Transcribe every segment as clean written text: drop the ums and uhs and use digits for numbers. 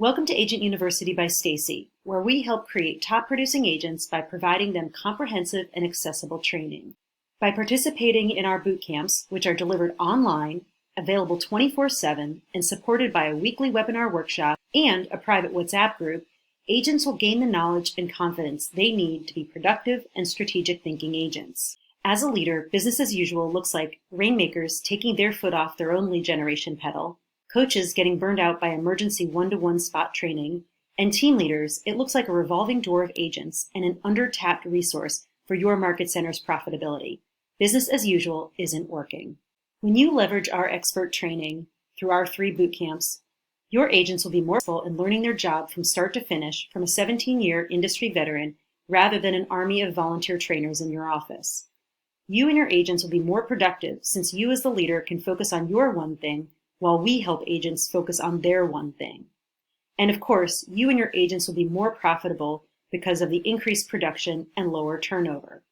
Welcome to Agent University by Stacy, where we help create top-producing agents by providing them comprehensive and accessible training. By participating in our boot camps, which are delivered online, available 24/7, and supported by a weekly webinar workshop and a private WhatsApp group, agents will gain the knowledge and confidence they need to be productive and strategic thinking agents. As a leader, business as usual looks like rainmakers taking their foot off their own lead generation pedal, coaches getting burned out by emergency one-to-one spot training, and team leaders, it looks like a revolving door of agents and an under-tapped resource for your market center's profitability. Business as usual isn't working. When you leverage our expert training through our 3 boot camps, your agents will be more successful in learning their job from start to finish from a 17-year industry veteran rather than an army of volunteer trainers in your office. You and your agents will be more productive since you as the leader can focus on your one thing while we help agents focus on their one thing. And of course, you and your agents will be more profitable because of the increased production and lower turnover.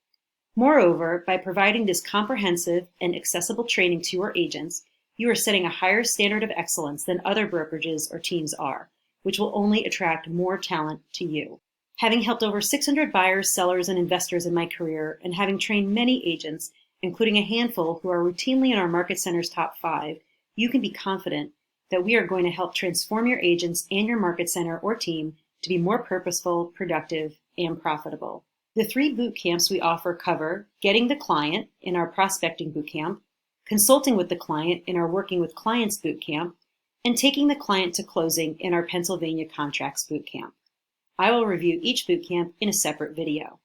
Moreover, by providing this comprehensive and accessible training to your agents, you are setting a higher standard of excellence than other brokerages or teams are, which will only attract more talent to you. Having helped over 600 buyers, sellers, and investors in my career, and having trained many agents, including a handful who are routinely in our Market Center's top 5, you can be confident that we are going to help transform your agents and your Market Center or team to be more purposeful, productive, and profitable. The 3 boot camps we offer cover getting the client in our prospecting boot camp, consulting with the client in our working with clients boot camp, and taking the client to closing in our Pennsylvania contracts boot camp. I will review each boot camp in a separate video.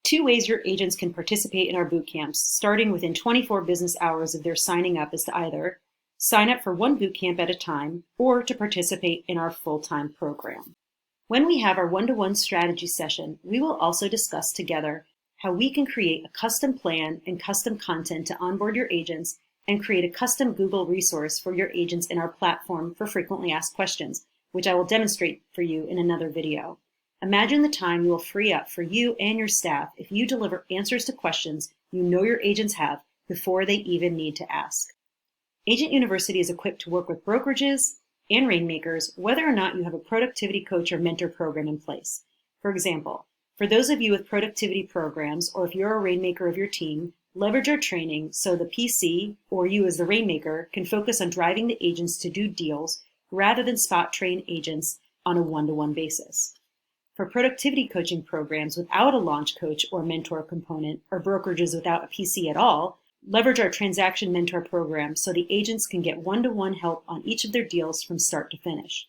2 ways your agents can participate in our boot camps, starting within 24 business hours of their signing up, is to either sign up for 1 boot camp at a time or to participate in our full-time program. When we have our one-to-one strategy session, we will also discuss together how we can create a custom plan and custom content to onboard your agents and create a custom Google resource for your agents in our platform for frequently asked questions, which I will demonstrate for you in another video. Imagine the time you will free up for you and your staff if you deliver answers to questions you know your agents have before they even need to ask. Agent University is equipped to work with brokerages and rainmakers, whether or not you have a productivity coach or mentor program in place. For example, for those of you with productivity programs, or if you're a rainmaker of your team, leverage our training so the PC, or you as the rainmaker, can focus on driving the agents to do deals rather than spot train agents on a one-to-one basis. For productivity coaching programs without a launch coach or mentor component, or brokerages without a PC at all, leverage our transaction mentor program so the agents can get one-to-one help on each of their deals from start to finish.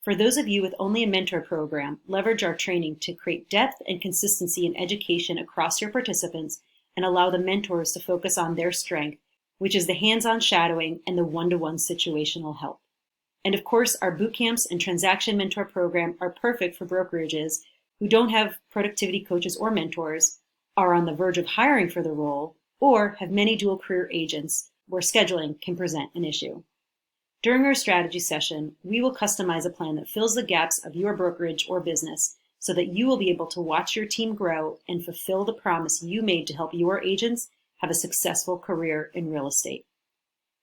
For those of you with only a mentor program, leverage our training to create depth and consistency in education across your participants and allow the mentors to focus on their strength, which is the hands-on shadowing and the one-to-one situational help. And of course, our boot camps and transaction mentor program are perfect for brokerages who don't have productivity coaches or mentors, are on the verge of hiring for the role, or have many dual career agents where scheduling can present an issue. During our strategy session, we will customize a plan that fills the gaps of your brokerage or business so that you will be able to watch your team grow and fulfill the promise you made to help your agents have a successful career in real estate.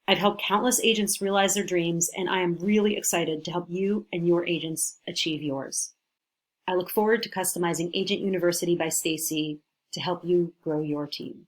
I've helped countless agents realize their dreams, and I am really excited to help you and your agents achieve yours. I look forward to customizing Agent University by Stacy to help you grow your team.